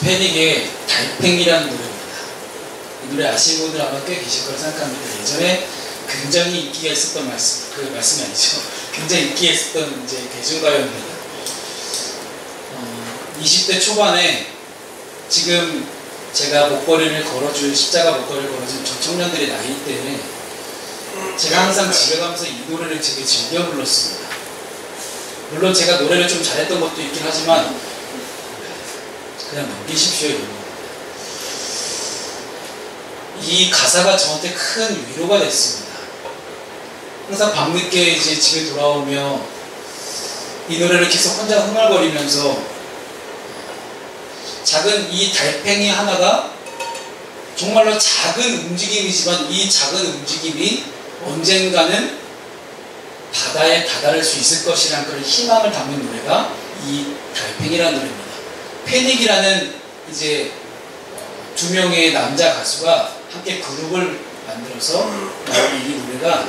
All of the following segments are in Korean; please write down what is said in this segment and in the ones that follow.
패닉의 달팽이라는 노래입니다. 이 노래 아시는 분들 아마 꽤 계실 거라 생각합니다. 예전에 굉장히 인기가 있었던 말씀이 아니죠. 굉장히 인기가 있었던 이제 대중가요입니다. 20대 초반에 지금 제가 십자가 목걸이를 걸어준 저 청년들의 나이 때문에 제가 항상 집에 가면서 이 노래를 되게 즐겨 불렀습니다. 물론 제가 노래를 좀 잘했던 것도 있긴 하지만 그냥 넘기십시오. 이 가사가 저한테 큰 위로가 됐습니다. 항상 밤늦게 이제 집에 돌아오며 이 노래를 계속 혼자 흥얼거리면서 작은 이 달팽이 하나가 정말로 작은 움직임이지만 이 작은 움직임이 언젠가는 바다에 다다를 수 있을 것이라는 그런 희망을 담은 노래가 이 달팽이라는 노래입니다. 패닉이라는 이제 두 명의 남자 가수가 함께 그룹을 만들어서 나온 이 노래가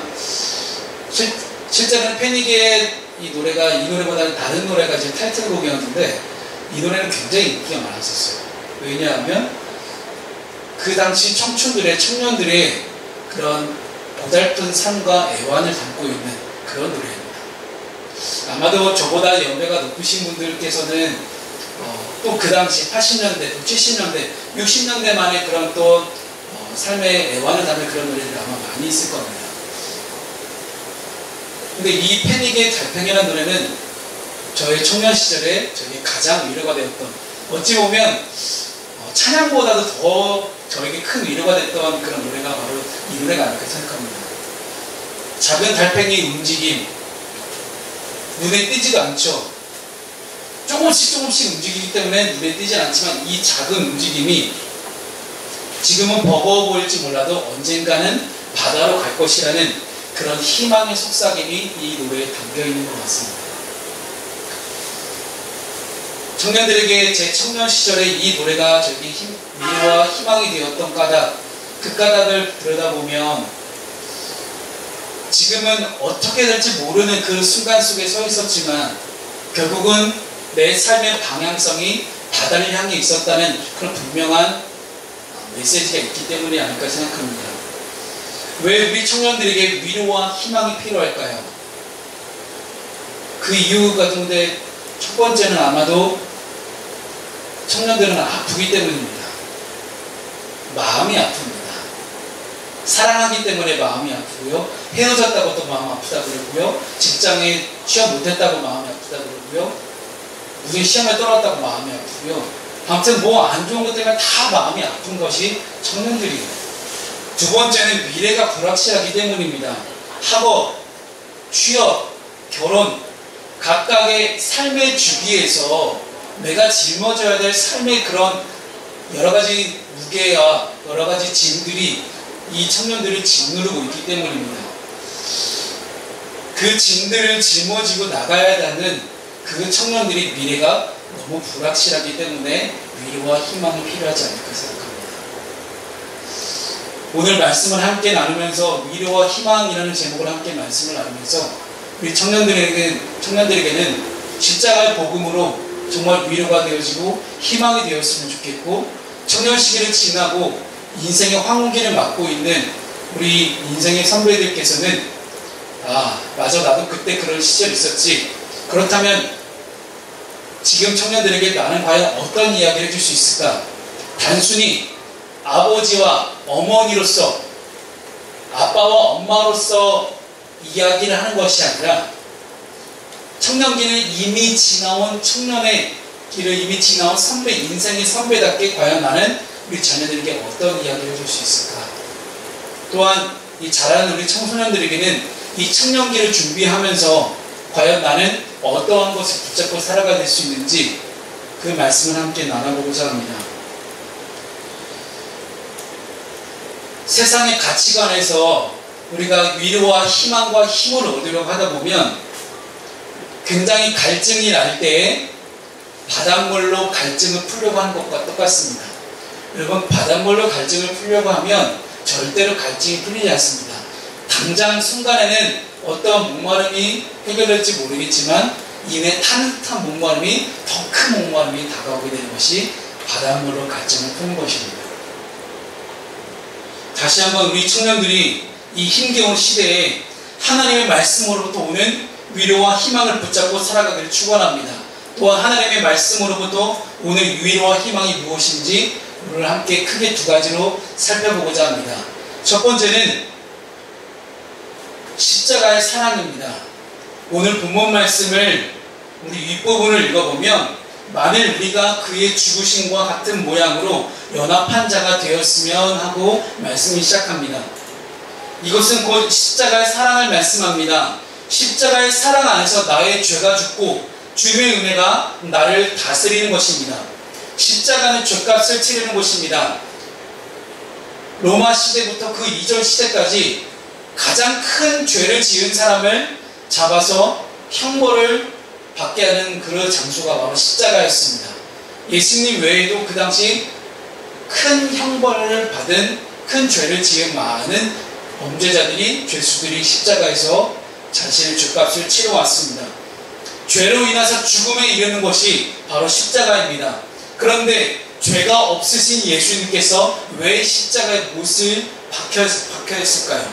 실제로는 패닉의 이 노래가 이 노래보다는 다른 노래가 이제 타이틀곡이었는데 이 노래는 굉장히 인기가 많았었어요. 왜냐하면 그 당시 청년들의 그런 고달픈 삶과 애환을 담고 있는 그런 노래입니다. 아마도 저보다 연배가 높으신 분들께서는 또 그 당시 80년대, 또 70년대, 60년대만의 그런 또 삶의 애환을 담은 그런 노래들이 아마 많이 있을 겁니다. 근데 이 패닉의 달팽이라는 노래는 저의 청년 시절에 저에게 가장 위로가 되었던, 어찌 보면 찬양보다도 더 저에게 큰 위로가 됐던 그런 노래가 바로 이 노래가 아닐까 생각합니다. 작은 달팽이 움직임, 눈에 띄지도 않죠. 조금씩 움직이기 때문에 눈에 띄지 않지만 이 작은 움직임이 지금은 버거워 보일지 몰라도 언젠가는 바다로 갈 것이라는 그런 희망의 속삭임이 이 노래에 담겨있는 것 같습니다. 청년들에게 제 청년 시절에 이 노래가 저에게 위로와 희망이 되었던 까닭, 그 까닭을 들여다보면 지금은 어떻게 될지 모르는 그 순간 속에 서 있었지만 결국은 내 삶의 방향성이 바다를 향해 있었다는 그런 분명한 메시지가 있기 때문이 아닐까 생각합니다. 왜 우리 청년들에게 위로와 희망이 필요할까요? 그 이유 가운데 첫 번째는 아마도 청년들은 아프기 때문입니다. 마음이 아픕니다. 사랑하기 때문에 마음이 아프고요. 헤어졌다고 또 마음 아프다고 그러고요. 직장에 취업 못했다고 마음이 아프다고 그러고요. 무슨 시험에 떨어졌다고 마음이 아프고요. 아무튼 뭐 안 좋은 것 때문에 다 마음이 아픈 것이 청년들이에요. 두 번째는 미래가 불확실하기 때문입니다. 학업, 취업, 결혼, 각각의 삶의 주기에서 내가 짊어져야 될 삶의 그런 여러 가지 무게와 여러 가지 짐들이 이 청년들을 짓누르고 있기 때문입니다. 그 짐들을 짊어지고 나가야 하는 그 청년들이 미래가 너무 불확실하기 때문에 위로와 희망이 필요하지 않을까 생각합니다. 오늘 말씀을 함께 나누면서 위로와 희망이라는 제목으로 함께 말씀을 나누면서 우리 청년들에게는 십자가의 복음으로 정말 위로가 되어지고 희망이 되었으면 좋겠고, 청년 시기를 지나고 인생의 황혼기를 맞고 있는 우리 인생의 선배들께서는 맞아, 나도 그때 그런 시절이 있었지. 그렇다면 지금 청년들에게 나는 과연 어떤 이야기를 해줄 수 있을까? 단순히 아버지와 어머니로서, 아빠와 엄마로서 이야기를 하는 것이 아니라 청년기를 이미 지나온 청년의 길을 이미 지나온 선배, 인생의 선배답게 과연 나는 우리 자녀들에게 어떤 이야기를 해줄 수 있을까? 또한 이 자라는 우리 청소년들에게는 이 청년기를 준비하면서 과연 나는 어떠한 것을 붙잡고 살아가야 될 수 있는지 그 말씀을 함께 나눠보고자 합니다. 세상의 가치관에서 우리가 위로와 희망과 힘을 얻으려고 하다 보면 굉장히 갈증이 날 때에 바닷물로 갈증을 풀려고 하는 것과 똑같습니다. 여러분, 바닷물로 갈증을 풀려고 하면 절대로 갈증이 풀리지 않습니다. 당장 순간에는 어떤 목마름이 해결될지 모르겠지만 이내 타는 듯한 목마름이 더 큰 목마름이 다가오게 되는 것이 바닷물로 가정을 푸는 것입니다. 다시 한번 우리 청년들이 이 힘겨운 시대에 하나님의 말씀으로부터 오는 위로와 희망을 붙잡고 살아가기를 축원합니다. 또한 하나님의 말씀으로부터 오는 위로와 희망이 무엇인지 오늘 함께 크게 두 가지로 살펴보고자 합니다. 첫 번째는 십자가의 사랑입니다. 오늘 본문 말씀을 우리 윗부분을 읽어보면 만일 우리가 그의 죽으심과 같은 모양으로 연합한 자가 되었으면 하고 말씀이 시작합니다. 이것은 곧 십자가의 사랑을 말씀합니다. 십자가의 사랑 안에서 나의 죄가 죽고 주님의 은혜가 나를 다스리는 것입니다. 십자가는 죄값을 치르는 것입니다. 로마 시대부터 그 이전 시대까지 가장 큰 죄를 지은 사람을 잡아서 형벌을 받게 하는 그런 장소가 바로 십자가였습니다. 예수님 외에도 그 당시 큰 형벌을 받은 큰 죄를 지은 많은 범죄자들이 죄수들이 십자가에서 자신의 죄값을 치러왔습니다. 죄로 인해서 죽음에 이르는 것이 바로 십자가입니다. 그런데 죄가 없으신 예수님께서 왜 십자가에 못을 박혀있을까요?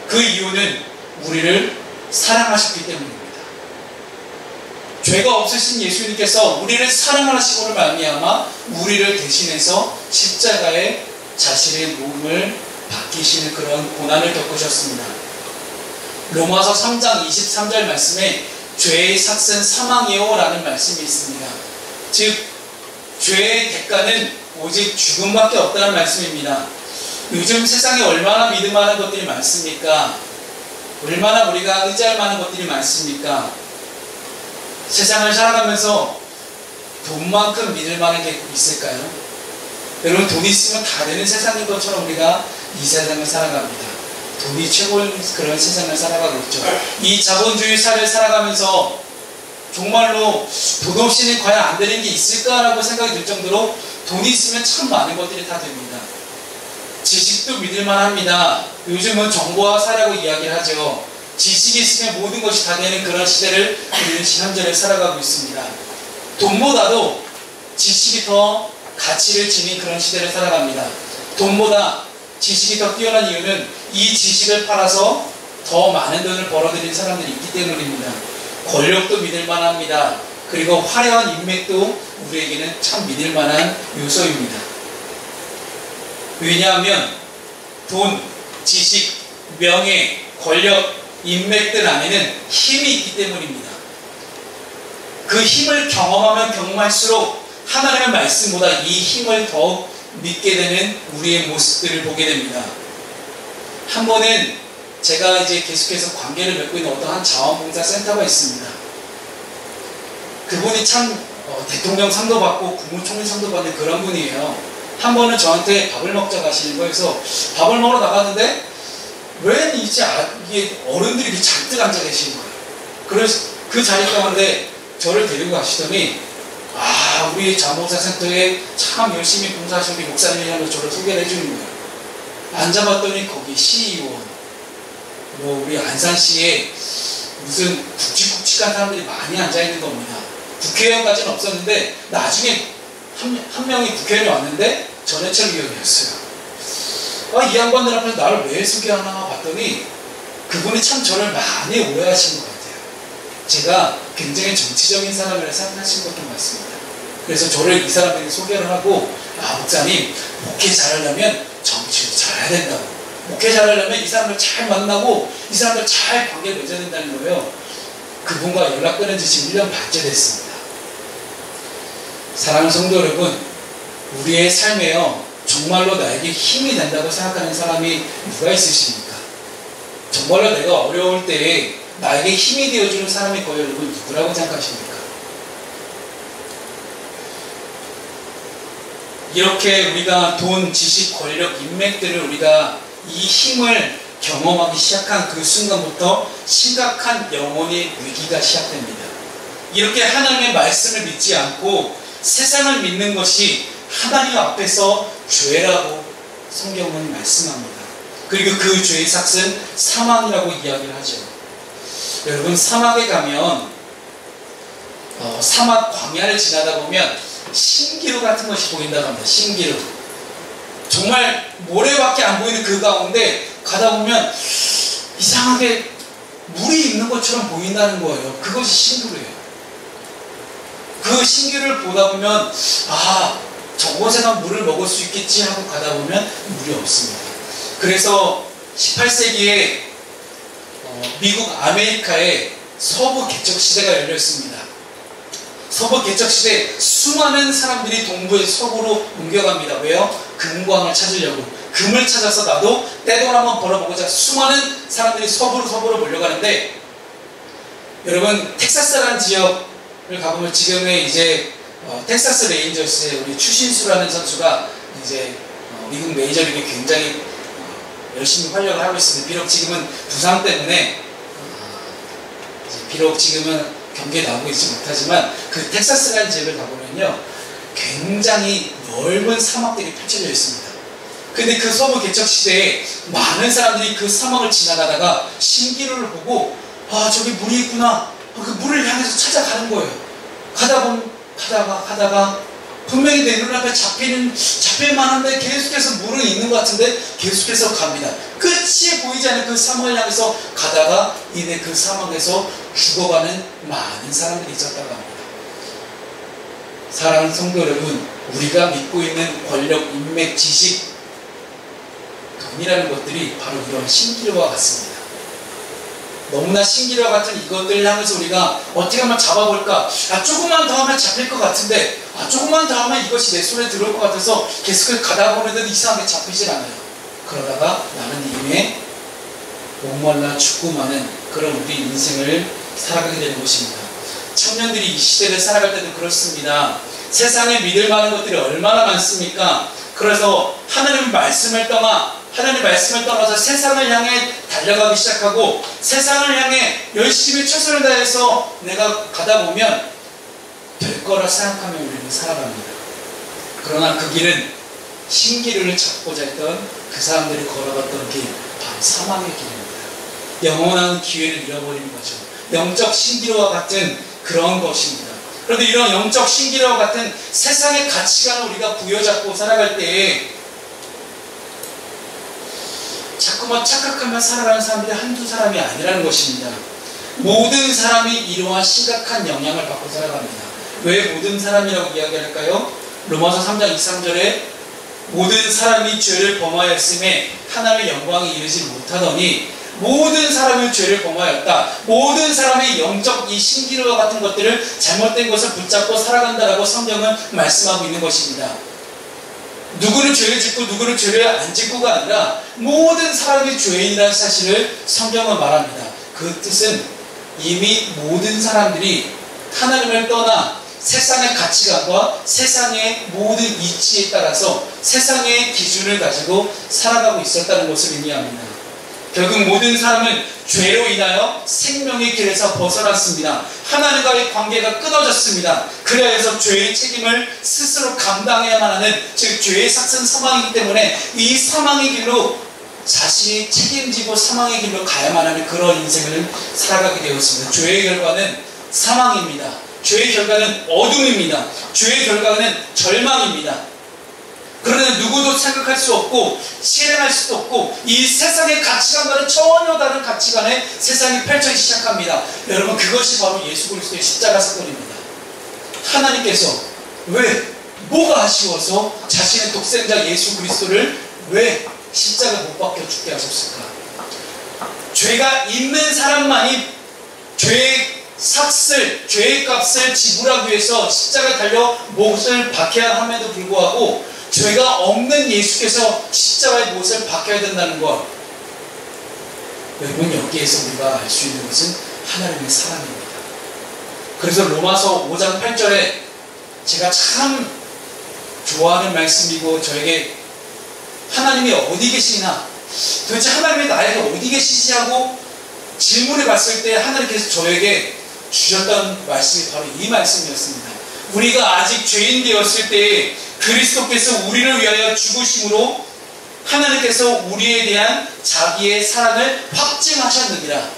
그 이유는 우리를 사랑하셨기 때문입니다. 죄가 없으신 예수님께서 우리를 사랑하시고를 말미암아 우리를 대신해서 십자가에 자신의 몸을 박히시는 그런 고난을 겪으셨습니다. 로마서 3장 23절 말씀에 죄의 삭은 사망이요 라는 말씀이 있습니다. 즉 죄의 대가는 오직 죽음밖에 없다는 말씀입니다. 요즘 세상에 얼마나 믿을 만한 것들이 많습니까? 얼마나 우리가 의지할 만한 것들이 많습니까? 세상을 살아가면서 돈만큼 믿을 만한 게 있을까요? 여러분, 돈 있으면 다 되는 세상인 것처럼 우리가 이 세상을 살아갑니다. 돈이 최고인 그런 세상을 살아가고 있죠. 이 자본주의 사회를 살아가면서 정말로 돈 없이는 과연 안 되는 게 있을까라고 생각이 들 정도로 돈이 있으면 참 많은 것들이 다 됩니다. 지식도 믿을만 합니다. 요즘은 정보화 사회라고 이야기를 하죠. 지식이 있으면 모든 것이 다 되는 그런 시대를 우리는 현재를 살아가고 있습니다. 돈보다도 지식이 더 가치를 지닌 그런 시대를 살아갑니다. 돈보다 지식이 더 뛰어난 이유는 이 지식을 팔아서 더 많은 돈을 벌어들인 사람들이 있기 때문입니다. 권력도 믿을만 합니다. 그리고 화려한 인맥도 우리에게는 참 믿을만한 요소입니다. 왜냐하면 돈, 지식, 명예, 권력, 인맥들 안에는 힘이 있기 때문입니다. 그 힘을 경험하면 경험할수록 하나님의 말씀보다 이 힘을 더욱 믿게 되는 우리의 모습들을 보게 됩니다. 한 번은 제가 이제 계속해서 관계를 맺고 있는 어떤 한 자원봉사 센터가 있습니다. 그분이 참 대통령 상도 받고 국무총리 상도 받는 그런 분이에요. 한 번은 저한테 밥을 먹자고 하시는 거여서 밥을 먹으러 나갔는데 왜 이제 이게 어른들이 이렇게 잔뜩 앉아 계시는 거예요. 그래서 그 자리 가운데 저를 데리고 가시더니 우리 자원봉사센터에 참 열심히 봉사하신 우리 목사님이라고 저를 소개를 해주는 거예요. 앉아봤더니 거기 시의원, 우리 안산시에 무슨 굵직굵직한 사람들이 많이 앉아있는 겁니다. 국회의원까지는 없었는데 나중에 한 명이 국회의원이 왔는데 전해철위원이었어요. 이 양반들 앞에서 나를 왜 소개하나 봤더니 그분이 참 저를 많이 오해하신 것 같아요. 제가 굉장히 정치적인 사람이라 생각하신 것도 같습니다. 그래서 저를 이 사람들에게 소개를 하고 목사님, 목회 잘하려면 정치도 잘해야 된다고, 목회 잘하려면 이 사람들 잘 만나고 이 사람들 잘 관계를 맺어야 된다는 거예요. 그분과 연락 끊은 지 지금 1년 반째 됐습니다. 사랑하는 성도 여러분, 우리의 삶에요 정말로 나에게 힘이 된다고 생각하는 사람이 누가 있으십니까? 정말로 내가 어려울 때에 나에게 힘이 되어주는 사람이 거의 여러분 누구라고 생각하십니까? 이렇게 우리가 돈, 지식, 권력, 인맥들을 우리가 이 힘을 경험하기 시작한 그 순간부터 심각한 영혼의 위기가 시작됩니다. 이렇게 하나님의 말씀을 믿지 않고 세상을 믿는 것이 하나님 앞에서 죄라고 성경은 말씀합니다. 그리고 그 죄의 삭은 사망이라고 이야기를 하죠. 여러분, 사막에 가면 사막 광야를 지나다 보면 신기루 같은 것이 보인다고 합니다. 신기루. 정말 모래밖에 안 보이는 그 가운데 가다 보면 이상하게 물이 있는 것처럼 보인다는 거예요. 그것이 신기루예요. 그 신기루를 보다 보면 저곳에나 물을 먹을 수 있겠지 하고 가다 보면 물이 없습니다. 그래서 18세기에 미국 아메리카에 서부 개척시대가 열렸습니다. 서부 개척시대 수많은 사람들이 동부에서 서부로 옮겨갑니다. 왜요? 금광을 찾으려고. 금을 찾아서 나도 떼돈 한번 벌어보고자 수많은 사람들이 서부로 몰려가는데, 여러분 텍사스라는 지역을 가보면 지금의 이제 텍사스 레인저스의 우리 추신수라는 선수가 이제 미국 메이저리그에 굉장히 열심히 활약을 하고 있습니다. 비록 지금은 부상 때문에 비록 지금은 경기에 나오고 있지 못하지만 그 텍사스라는 지역을 가보면요 굉장히 넓은 사막들이 펼쳐져 있습니다. 근데 그 서부 개척 시대에 많은 사람들이 그 사막을 지나가다가 신기루를 보고 저기 물이 있구나, 그 물을 향해서 찾아가는 거예요. 가다가 분명히 내 눈앞에 잡힐 만한데 계속해서 물은 있는 것 같은데 계속해서 갑니다. 끝이 보이지 않는 그 사막을 향해서 가다가 이내 그 사막에서 죽어가는 많은 사람들이 있었다고 합니다. 사랑하는 성도 여러분, 우리가 믿고 있는 권력, 인맥, 지식, 돈이라는 것들이 바로 이런 신기루와 같습니다. 너무나 신기루와 같은 이것들을 향해서 우리가 어떻게 하면 잡아볼까? 조금만 더 하면 잡힐 것 같은데, 조금만 더 하면 이것이 내 손에 들어올 것 같아서 계속해서 가다 보는데도 이상하게 잡히질 않아요. 그러다가 나는 이미 목말라 죽고 마는 그런 우리 인생을 살아가게 되는 것입니다. 청년들이 이 시대를 살아갈 때도 그렇습니다. 세상에 믿을 만한 것들이 얼마나 많습니까? 그래서 하나님의 말씀을 떠나서 세상을 향해 달려가기 시작하고, 세상을 향해 열심히 최선을 다해서 내가 가다 보면 될 거라 생각하며 우리는 살아갑니다. 그러나 그 길은 신기루를 찾고자 했던 그 사람들이 걸어갔던 길, 바로 사망의 길입니다. 영원한 기회를 잃어버리는 거죠. 영적 신기루와 같은 그런 것입니다. 그런데 이런 영적 신기루와 같은 세상의 가치관을 우리가 부여잡고 살아갈 때에 자꾸만 착각하며 살아가는 사람들이 한두 사람이 아니라는 것입니다. 모든 사람이 이러한 심각한 영향을 받고 살아갑니다. 왜 모든 사람이라고 이야기할까요? 로마서 3장 23절에 모든 사람이 죄를 범하였음에 하나님의 영광에 이르지 못하더니 모든 사람이 죄를 범하였다. 모든 사람의 영적 이 신기루와 같은 것들을 잘못된 것을 붙잡고 살아간다라고 성경은 말씀하고 있는 것입니다. 누구는 죄를 짓고 누구는 죄를 안 짓고가 아니라 모든 사람이 죄인이라는 사실을 성경은 말합니다. 그 뜻은 이미 모든 사람들이 하나님을 떠나 세상의 가치관과 세상의 모든 이치에 따라서 세상의 기준을 가지고 살아가고 있었다는 것을 의미합니다. 결국 모든 사람은 죄로 인하여 생명의 길에서 벗어났습니다. 하나님과의 관계가 끊어졌습니다. 그래야 해서 죄의 책임을 스스로 감당해야만 하는, 즉 죄의 삭은 사망이기 때문에 이 사망의 길로 자신이 책임지고 사망의 길로 가야만 하는 그런 인생을 살아가게 되었습니다. 죄의 결과는 사망입니다. 죄의 결과는 어둠입니다. 죄의 결과는 절망입니다. 그러나 누구도 생각할 수 없고 실행할 수도 없고 이 세상의 가치관과는 전혀 다른 가치관에 세상이 펼쳐지기 시작합니다. 여러분, 그것이 바로 예수 그리스도의 십자가 사건입니다. 하나님께서 뭐가 아쉬워서 자신의 독생자 예수 그리스도를 왜 십자가 못 박혀 죽게 하셨을까? 죄가 있는 사람만이 죄의 값을 지불하기 위해서 십자가에 달려 못을 박혀야 함에도 불구하고 죄가 없는 예수께서 십자가에 못을 박혀야 된다는 것, 여러분 여기에서 우리가 알 수 있는 것은 하나님의 사랑입니다. 그래서 로마서 5장 8절에 제가 참 좋아하는 말씀이고, 저에게 하나님이 어디 계시나, 도대체 하나님이 나에게 어디 계시지 하고 질문해 봤을 때 하나님께서 저에게 주셨던 말씀이 바로 이 말씀이었습니다. 우리가 아직 죄인 되었을 때 그리스도께서 우리를 위하여 죽으심으로 하나님께서 우리에 대한 자기의 사랑을 확증하셨느니라.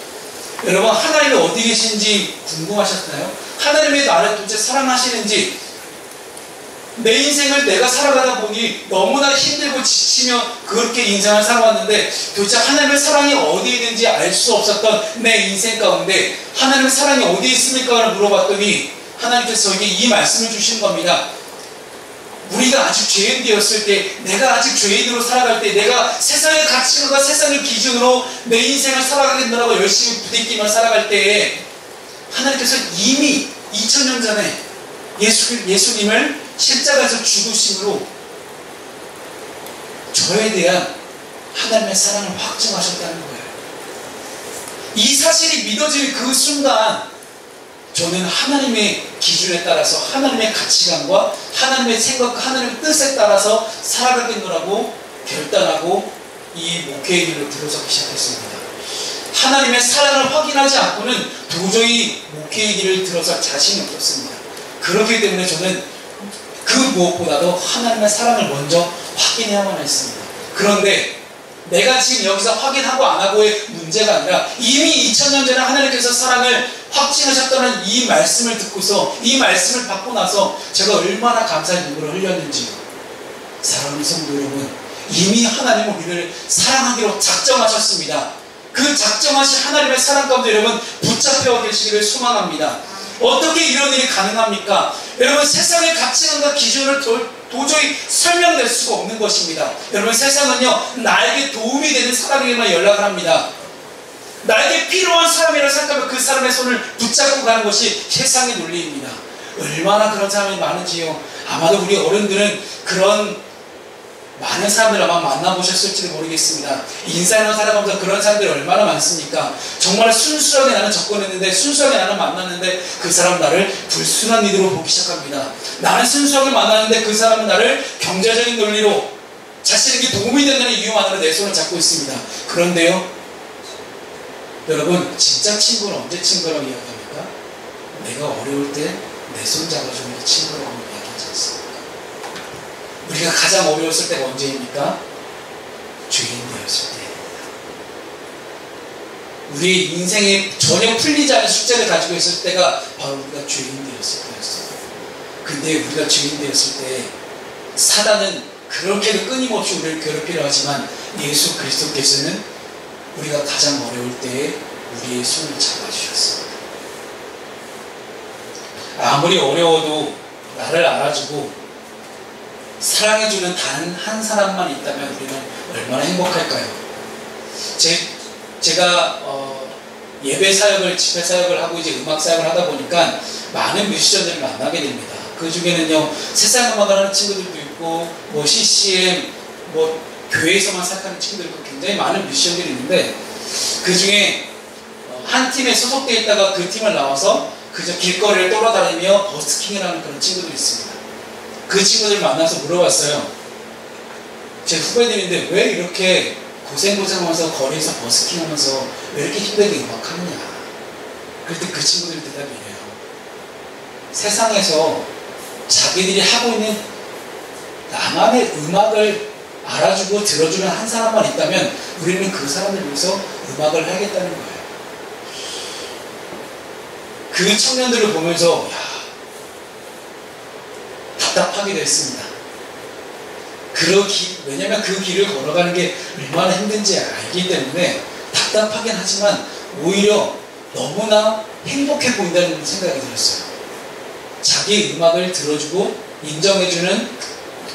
여러분, 하나님이 어디 계신지 궁금하셨나요? 하나님의 나를 도대체 사랑하시는지, 내 인생을 내가 살아가다 보니 너무나 힘들고 지치며 그렇게 인생을 살아왔는데 도대체 하나님의 사랑이 어디에 있는지 알 수 없었던 내 인생 가운데 하나님의 사랑이 어디에 있습니까? 라고 물어봤더니 하나님께서 저에게 이 말씀을 주신 겁니다. 우리가 아직 죄인 되었을 때, 내가 아직 죄인으로 살아갈 때, 내가 세상의 가치관과 세상의 기준으로 내 인생을 살아가겠다고 열심히 부딪히며 살아갈 때에 하나님께서 이미 2000년 전에 예수님을 십자가에서 죽으심으로 저에 대한 하나님의 사랑을 확증하셨다는 거예요. 이 사실이 믿어질 그 순간 저는 하나님의 기준에 따라서 하나님의 가치관과 하나님의 생각과 하나님의 뜻에 따라서 살아가겠노라고 결단하고 이 목회의 길로 들어서기 시작했습니다. 하나님의 사랑을 확인하지 않고는 도저히 목회의 길을 들어설 자신이 없었습니다. 그렇기 때문에 저는 그 무엇보다도 하나님의 사랑을 먼저 확인해야만 했습니다. 그런데 내가 지금 여기서 확인하고 안 하고의 문제가 아니라 이미 2000년 전에 하나님께서 사랑을 확증하셨다는 이 말씀을 듣고서 이 말씀을 받고 나서 제가 얼마나 감사의 눈물을 흘렸는지요. 사랑하는 성도 여러분, 이미 하나님은 우리를 사랑하기로 작정하셨습니다. 그 작정하신 하나님의 사랑 가운데 여러분 붙잡혀 계시기를 소망합니다. 어떻게 이런 일이 가능합니까? 여러분 세상의 가치관과 기준을 도저히 설명될 수가 없는 것입니다. 여러분 세상은요 나에게 도움이 되는 사람에게만 연락을 합니다. 나에게 필요한 사람이라고 생각하면 그 사람의 손을 붙잡고 가는 것이 세상의 논리입니다. 얼마나 그런 사람이 많은지요. 아마도 우리 어른들은 그런 많은 사람들 아마 만나보셨을지도 모르겠습니다. 인생을 살아가면서 그런 사람들이 얼마나 많습니까? 정말 순수하게 나는 접근했는데 순수하게 나는 만났는데 그 사람 나를 불순한 이들로 보기 시작합니다. 나는 순수하게 만났는데 그 사람은 나를 경제적인 논리로 자신에게 도움이 된다는 이유만으로 내 손을 잡고 있습니다. 그런데요 여러분 진짜 친구는 언제 친구라고 이야기합니까? 내가 어려울 때 내 손 잡아주는 친구라고 이야기하지 않습니까? 우리가 가장 어려웠을 때가 언제입니까? 죄인 되었을 때입니다. 우리의 인생에 전혀 풀리지 않은 숙제를 가지고 있을 때가 바로 우리가 죄인 되었을 때였어요. 근데 우리가 죄인 되었을 때 사단은 그렇게도 끊임없이 우리를 괴롭히려 하지만 예수 그리스도께서는 우리가 가장 어려울 때에 우리의 손을 잡아주셨습니다. 아무리 어려워도 나를 알아주고 사랑해주는 단 한 사람만 있다면 우리는 얼마나 행복할까요? 제가 예배 사역을, 집회 사역을 하고 이제 음악 사역을 하다 보니까 많은 뮤지션들을 만나게 됩니다. 그 중에는요, 세상 음악을 하는 친구들도 있고, 뭐 CCM, 뭐 교회에서만 사역하는 친구들도 있고, 굉장히 많은 뮤지션들이 있는데, 그 중에 한 팀에 소속되어 있다가 그 팀을 나와서 그저 길거리를 돌아다니며 버스킹을 하는 그런 친구도 있습니다. 그 친구들 만나서 물어봤어요. 제 후배들인데 왜 이렇게 고생하면서 거리에서 버스킹하면서 왜 이렇게 힘들게 음악하느냐. 그때 그 친구들이 대답이 이래요. 세상에서 자기들이 하고 있는 나만의 음악을 알아주고 들어주는 한 사람만 있다면 우리는 그 사람을 위해서 음악을 하겠다는 거예요. 그 청년들을 보면서 답답하기도 했습니다. 왜냐면 그 길을 걸어가는 게 얼마나 힘든지 알기 때문에 답답하긴 하지만 오히려 너무나 행복해 보인다는 생각이 들었어요. 자기 음악을 들어주고 인정해주는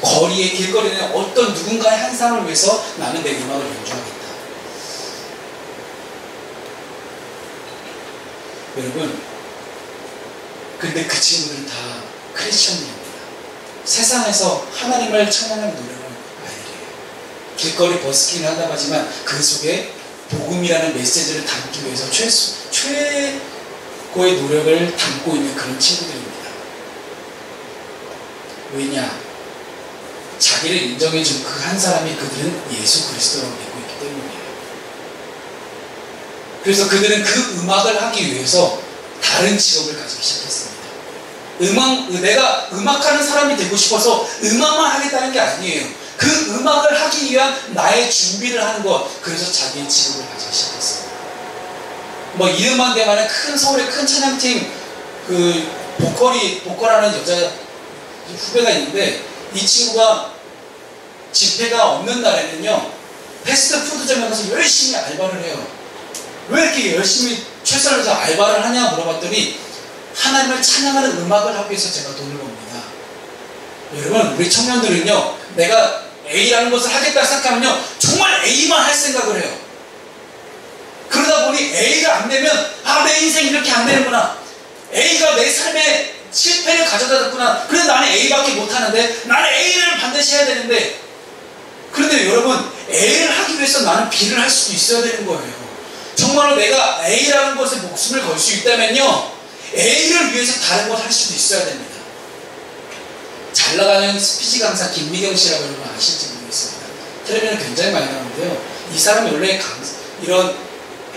거리의 길거리는 어떤 누군가의 한 사람을 위해서 나는 내 음악을 연주하겠다. 여러분, 근데 그 친구들은 다 크리스천입니다. 세상에서 하나님을 찬양하는 노래를 아이들이에요. 길거리 버스킹을 한다고 하지만 그 속에 복음이라는 메시지를 담기 위해서 최고의 노력을 담고 있는 그런 친구들입니다. 왜냐? 자기를 인정해준 그 한 사람이 그들은 예수 그리스도라고 믿고 있기 때문이에요. 그래서 그들은 그 음악을 하기 위해서 다른 직업을 가지기 시작했습니다. 내가 음악하는 사람이 되고 싶어서 음악만 하겠다는 게 아니에요. 그 음악을 하기 위한 나의 준비를 하는 것, 그래서 자기의 직업을 가지기 시작했습니다. 뭐 이름만 대만은 큰 서울의 큰 찬양팀 그 보컬하는 여자 후배가 있는데 이 친구가 집회가 없는 날에는요 패스트푸드점에 가서 열심히 알바를 해요. 왜 이렇게 열심히 최선을 다해서 알바를 하냐 물어봤더니 하나님을 찬양하는 음악을 하기 위해서 제가 돈을 법니다. 여러분 우리 청년들은요 내가 A라는 것을 하겠다 생각하면요 정말 A만 할 생각을 해요. 그러다 보니 A가 안 되면 아 내 인생 이렇게 안 되는구나, A가 내 삶에 실패를 가져다 줬구나, 그래서 나는 A밖에 못하는데 나는 A를 반드시 해야 되는데, 그런데 여러분 A를 하기 위해서 나는 B를 할 수도 있어야 되는 거예요. 정말로 내가 A라는 것에 목숨을 걸 수 있다면요 A를 위해서 다른 걸 할 수도 있어야 됩니다. 잘 나가는 스피치 강사 김미경 씨라고 여러분 아실지 모르겠습니다. 텔레비전에 굉장히 많이 나오는데요. 이 사람이 원래 이런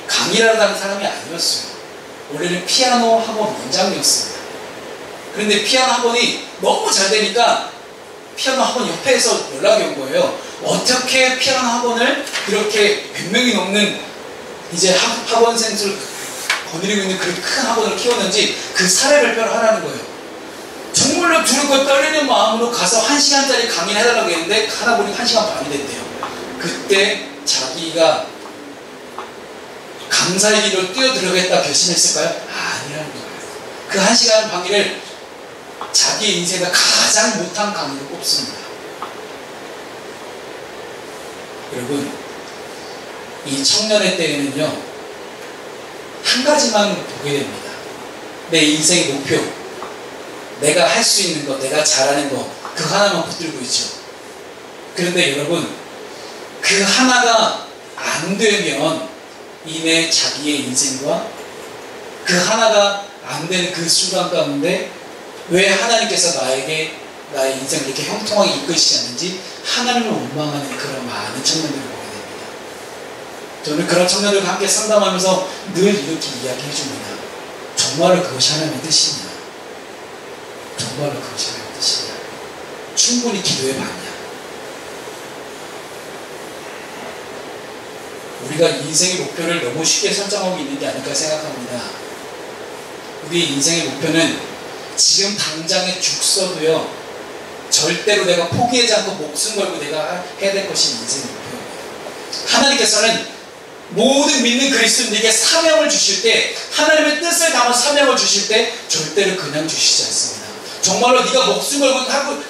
강의를 하는 사람이 아니었어요. 원래는 피아노 학원 원장이었습니다. 그런데 피아노 학원이 너무 잘 되니까 피아노 학원 협회에서 연락이 온 거예요. 어떻게 피아노 학원을 이렇게 100명이 넘는 이제 학원생 수를 거느리고 있는 그런 큰 학원을 키웠는지 그 사례 발표를 하라는 거예요. 정말로 두렵고 떨리는 마음으로 가서 1시간짜리 강의를 해달라고 했는데 하다 보니 1시간 반이 됐대요. 그때 자기가 강사의 길로 뛰어들어가겠다 결심했을까요? 아니라는 거예요. 그 1시간 강의를 자기 인생에 가장 못한 강의로 꼽습니다. 여러분 이 청년의 때에는요 한 가지만 보게 됩니다. 내 인생의 목표, 내가 할 수 있는 것, 내가 잘하는 것, 그 하나만 붙들고 있죠. 그런데 여러분 그 하나가 안 되면 이내 자기의 인생과 그 하나가 안 되는 그 순간 가운데 왜 하나님께서 나에게 나의 인생을 이렇게 형통하게 이끄시지 않는지 하나님을 원망하는 그런 많은 청년들을 보게 됩니다. 저는 그런 청년들과 함께 상담하면서 늘 이렇게 이야기해 줍니다. 정말로 그것이 하나님의 뜻이냐? 정말로 그것이 하나님의 뜻이냐? 충분히 기도해 봤냐? 우리가 인생의 목표를 너무 쉽게 설정하고 있는 게 아닐까 생각합니다. 우리 인생의 목표는 지금 당장에 죽서도요 절대로 내가 포기하지 않고 목숨 걸고 내가 해야 될 것이 인생의 목표예요. 하나님께서는 모든 믿는 그리스도인에게 사명을 주실 때, 하나님의 뜻을 담아 사명을 주실 때 절대로 그냥 주시지 않습니다. 정말로 네가 목숨 걸고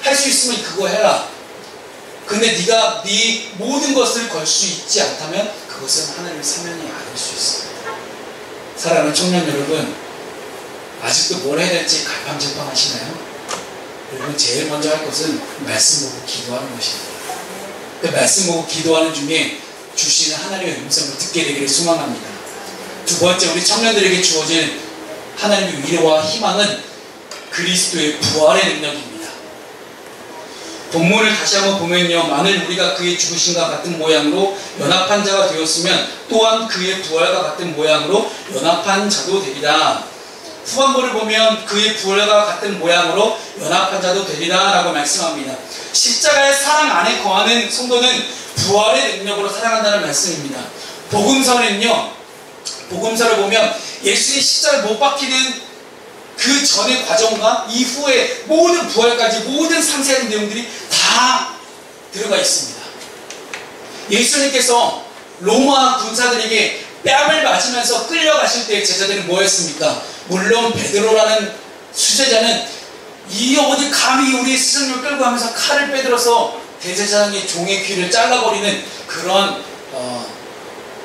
할 수 있으면 그거 해라. 근데 네가 네 모든 것을 걸 수 있지 않다면 그것은 하나님의 사명이 아닐 수 있습니다. 사랑하는 청년 여러분, 아직도 뭘 해야 될지 갈팡질팡하시나요? 여러분 제일 먼저 할 것은 말씀 보고 기도하는 것입니다. 그 말씀 보고 기도하는 중에 주시는 하나님의 음성을 듣게 되기를 소망합니다. 두 번째, 우리 청년들에게 주어진 하나님의 위로와 희망은 그리스도의 부활의 능력입니다. 본문을 다시 한번 보면요, 만일 우리가 그의 죽으심과 같은 모양으로 연합한 자가 되었으면 또한 그의 부활과 같은 모양으로 연합한 자도 되리라. 후반부를 보면 그의 부활과 같은 모양으로 연합한 자도 되리라 라고 말씀합니다. 십자가의 사랑 안에 거하는 성도는 부활의 능력으로 살아간다는 말씀입니다. 복음서는요, 복음서를 보면 예수의 십자가에 못 박히는 그 전의 과정과 이후의 모든 부활까지 모든 상세한 내용들이 다 들어가 있습니다. 예수님께서 로마 군사들에게 뺨을 맞으면서 끌려가실 때 제자들은 뭐 했습니까? 물론 베드로라는 수제자는 이 어디 감히 우리 스승님을 끌고 가면서 칼을 빼들어서 대제사장의 종의 귀를 잘라버리는 그런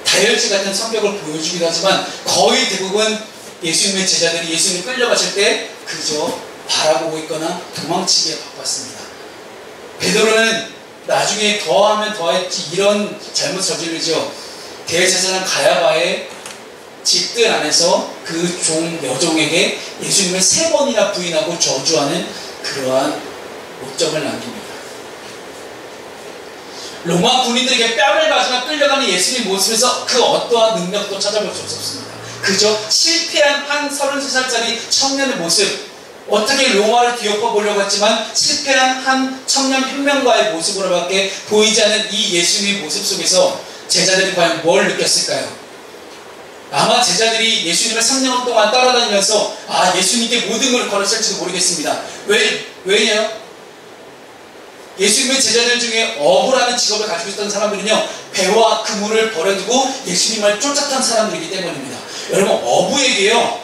다혈질 같은 성격을 보여주기도 하지만 거의 대부분 예수님의 제자들이 예수님이 끌려가실 때 그저 바라보고 있거나 도망치기에 바빴습니다. 베드로는 나중에 더하면 더했지 이런 잘못 저지르죠. 대제사장 가야바의 집들 안에서 그 여종에게 예수님을 3번이나 부인하고 저주하는 그러한 목적을 남깁니다. 로마 군인들에게 뺨을 맞으며 끌려가는 예수님의 모습에서 그 어떠한 능력도 찾아볼 수 없었습니다. 그저 실패한 한 33살짜리 청년의 모습, 어떻게 로마를 뒤엎어 보려고 했지만 실패한 한 청년 혁명가의 모습으로밖에 보이지 않는 이 예수님의 모습 속에서 제자들이 과연 뭘 느꼈을까요? 아마 제자들이 예수님을 3년 동안 따라다니면서 예수님께 모든 걸 걸었을지도 모르겠습니다. 왜냐? 예수님의 제자들 중에 어부라는 직업을 가지고 있던 사람들은요, 배와 그물을 버려두고 예수님을 쫓았던 사람들이기 때문입니다. 여러분, 어부에게요,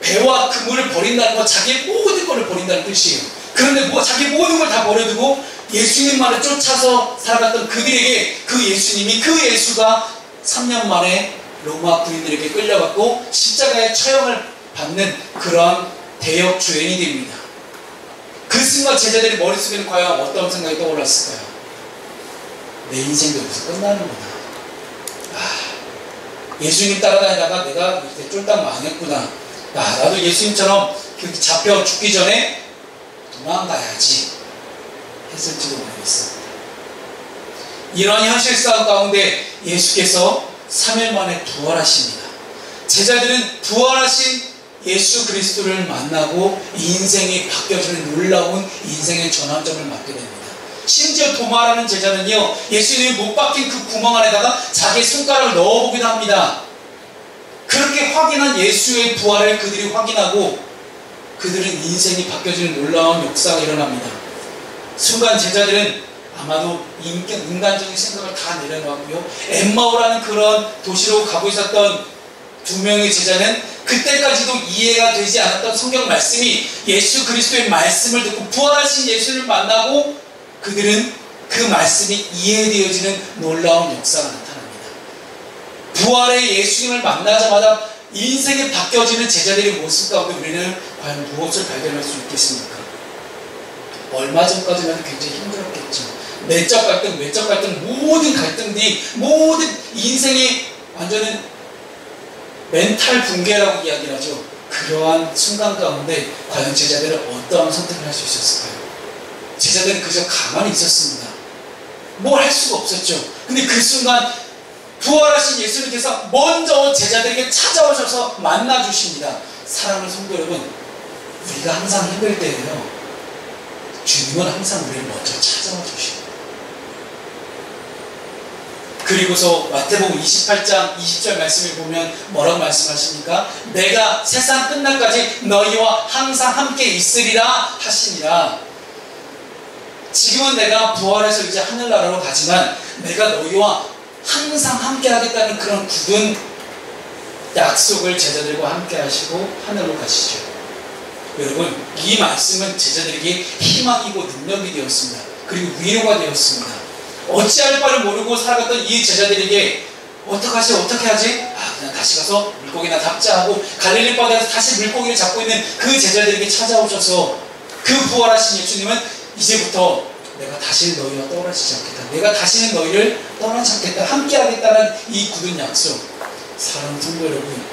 배와 그물을 버린다는 건 자기의 모든 것을 버린다는 뜻이에요. 그런데 자기 모든 걸 다 버려두고 예수님만을 쫓아서 살아갔던 그들에게 그 예수님이, 그 예수가 3년 만에 로마 군인들에게 끌려갔고 십자가의 처형을 받는 그런 대역 주행이 됩니다. 그 순간 제자들의 머릿속에는 과연 어떤 생각이 떠올랐을까요? 내 인생도 여기서 끝나는구나. 예수님 따라다니다가 내가 이렇게 쫄딱 망했구나. 나도 예수님처럼 잡혀 죽기 전에 도망가야지 했을지도 모르겠습니다. 이런 현실상 가운데 예수께서 3일 만에 부활하십니다. 제자들은 부활하신 예수 그리스도를 만나고 인생이 바뀌어지는 놀라운 인생의 전환점을 맞게 됩니다. 심지어 도마라는 제자는요, 예수님이 못 박힌 그 구멍 안에다가 자기 손가락을 넣어보기도 합니다. 그렇게 확인한 예수의 부활을 그들이 확인하고 그들은 인생이 바뀌어지는 놀라운 역사가 일어납니다. 순간 제자들은 아마도 인간적인 생각을 다 내려놓았고요, 엠마오라는 그런 도시로 가고 있었던 두 명의 제자는 그때까지도 이해가 되지 않았던 성경 말씀이 예수 그리스도의 말씀을 듣고 부활하신 예수를 만나고 그들은 그 말씀이 이해되어지는 놀라운 역사가 나타납니다. 부활의 예수님을 만나자마자 인생이 바뀌어지는 제자들의 모습 가운데 우리는 과연 무엇을 발견할 수 있겠습니까? 얼마 전까지는 굉장히 힘들었겠죠. 내적 갈등, 외적 갈등, 모든 갈등들이 모든 인생의 완전히 멘탈 붕괴라고 이야기를 하죠. 그러한 순간 가운데 과연 제자들은 어떠한 선택을 할 수 있었을까요? 제자들은 그저 가만히 있었습니다. 뭘 할 수가 없었죠. 근데 그 순간 부활하신 예수님께서 먼저 제자들에게 찾아오셔서 만나주십니다. 사랑하는 성도 여러분, 우리가 항상 힘들 때에요, 주님은 항상 우리를 먼저 찾아와 주십니다. 그리고서 마태복음 28장 20절 말씀을 보면 뭐라고 말씀하십니까? 내가 세상 끝날까지 너희와 항상 함께 있으리라 하시니라. 지금은 내가 부활해서 이제 하늘나라로 가지만 내가 너희와 항상 함께 하겠다는 그런 굳은 약속을 제자들과 함께 하시고 하늘로 가시죠. 여러분, 이 말씀은 제자들에게 희망이고 능력이 되었습니다. 그리고 위로가 되었습니다. 어찌할 바를 모르고 살아갔던 이 제자들에게 어떻게 하지? 그냥 다시 가서 물고기나 잡자 하고 갈릴리 바다에서 다시 물고기를 잡고 있는 그 제자들에게 찾아오셔서 그 부활하신 예수님은 이제부터 내가 다시는 너희와 떠나지 않겠다. 내가 다시는 너희를 떠나지 않겠다. 함께 하겠다는 이 굳은 약속. 사랑하는 성도 여러분,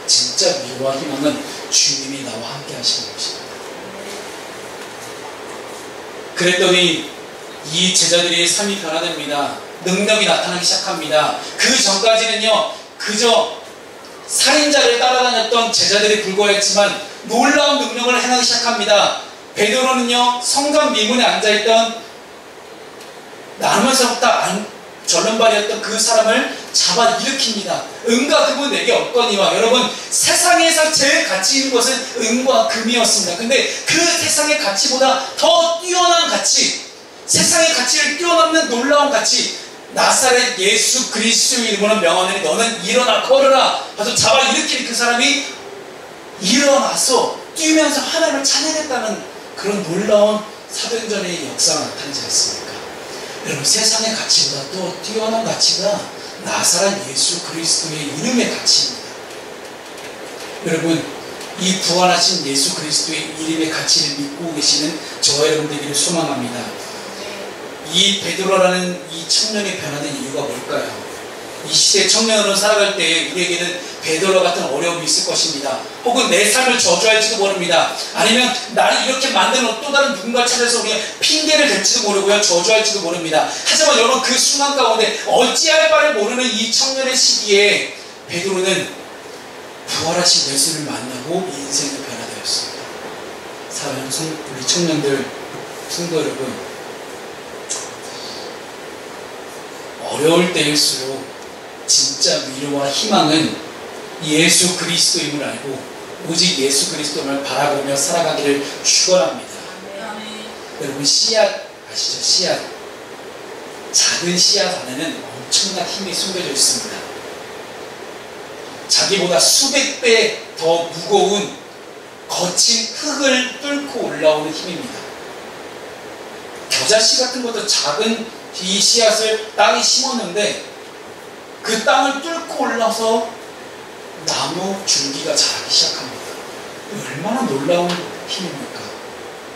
진짜 위로와 희망은 주님이 나와 함께 하시는 것입니다. 그랬더니 이 제자들의 삶이 변화됩니다. 능력이 나타나기 시작합니다. 그 전까지는요, 그저 살인자를 따라다녔던 제자들이 불과했지만 놀라운 능력을 행하기 시작합니다. 베드로는요, 성전 미문에 앉아있던 나누면서부터 절름발이었던 그 사람을 잡아 일으킵니다. 은과 금은 내게 없거니와. 여러분, 세상에서 제일 가치 있는 것은 은과 금이었습니다. 근데 그 세상의 가치보다 더 뛰어난 가치, 세상의 가치를 뛰어넘는 놀라운 가치, 나사렛 예수 그리스도의 이름으로 명하노니 너는 일어나 걸어라 하고 잡아 일으킨 그 사람이 일어나서 뛰면서 하나님을 찬양했다는 그런 놀라운 사도행전의 역사가 나타나지 않습니까? 여러분, 세상의 가치보다 또 뛰어난 가치가 나사렛 예수 그리스도의 이름의 가치입니다. 여러분, 이 부활하신 예수 그리스도의 이름의 가치를 믿고 계시는 저와 여러분들에게 소망합니다. 이 베드로라는 이 청년이 변화된 이유가 뭘까요? 이 시대 청년으로 살아갈 때 우리에게는 베드로 같은 어려움이 있을 것입니다. 혹은 내 삶을 저주할지도 모릅니다. 아니면 나를 이렇게 만드는 또 다른 누군가를 찾아서 우리가 핑계를 댈지도 모르고요, 저주할지도 모릅니다. 하지만 여러분, 그 순간 가운데 어찌할 바를 모르는 이 청년의 시기에 베드로는 부활하신 예수를 만나고 인생이 변화되었습니다. 사랑하는 우리 청년들, 성도 여러분, 어려울 때일수록 진짜 위로와 희망은 예수 그리스도임을 알고 오직 예수 그리스도를 바라보며 살아가기를 축원합니다. 여러분, 씨앗 아시죠? 씨앗. 작은 씨앗 안에는 엄청난 힘이 숨겨져 있습니다. 자기보다 수백 배 더 무거운 거친 흙을 뚫고 올라오는 힘입니다. 겨자씨 같은 것도 작은 이 씨앗을 땅에 심었는데 그 땅을 뚫고 올라서 나무 줄기가 자라기 시작합니다. 얼마나 놀라운 힘입니까?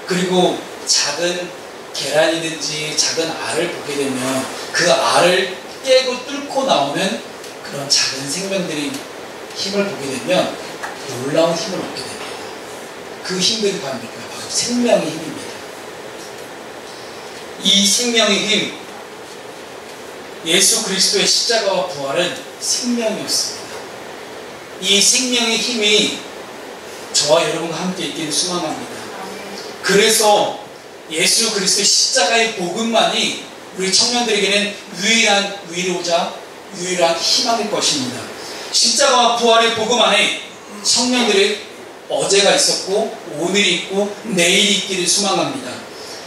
그리고 작은 계란이든지 작은 알을 보게 되면 그 알을 깨고 뚫고 나오는 그런 작은 생명들이 힘을 보게 되면 놀라운 힘을 얻게 됩니다. 그 힘들이 뭡니까? 바로 생명의 힘입니다. 이 생명의 힘, 예수 그리스도의 십자가와 부활은 생명이었습니다. 이 생명의 힘이 저와 여러분과 함께 있기를 소망합니다. 그래서 예수 그리스도의 십자가의 복음만이 우리 청년들에게는 유일한 위로자, 유일한 희망일 것입니다. 십자가와 부활의 복음 안에 청년들의 어제가 있었고 오늘이 있고 내일이 있기를 소망합니다.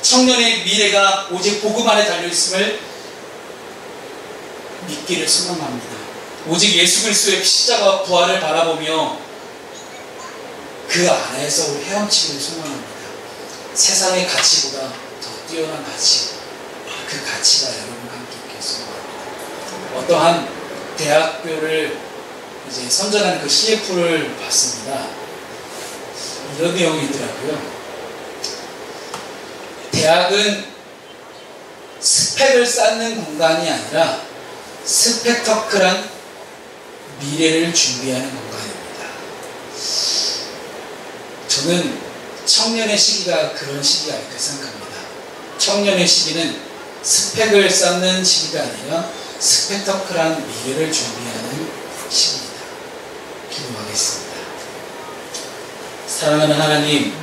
청년의 미래가 오직 복음 안에 달려있음을 믿기를 소망합니다. 오직 예수 그리스도의 십자가와 부활을 바라보며 그 안에서 우리 헤엄치기를 소망합니다. 세상의 가치보다 더 뛰어난 가치, 그 가치가 여러분과 함께 있기를 소망합니다. 어떠한 대학교를 이제 선전하는 그 CF를 봤습니다. 이런 내용이 있더라고요. 대학은 스펙을 쌓는 공간이 아니라 스펙터클한 미래를 준비하는 공간입니다. 저는 청년의 시기가 그런 시기가 아닐까 생각합니다. 청년의 시기는 스펙을 쌓는 시기가 아니라 스펙터클한 미래를 준비하는 시기입니다. 기도하겠습니다. 사랑하는 하나님,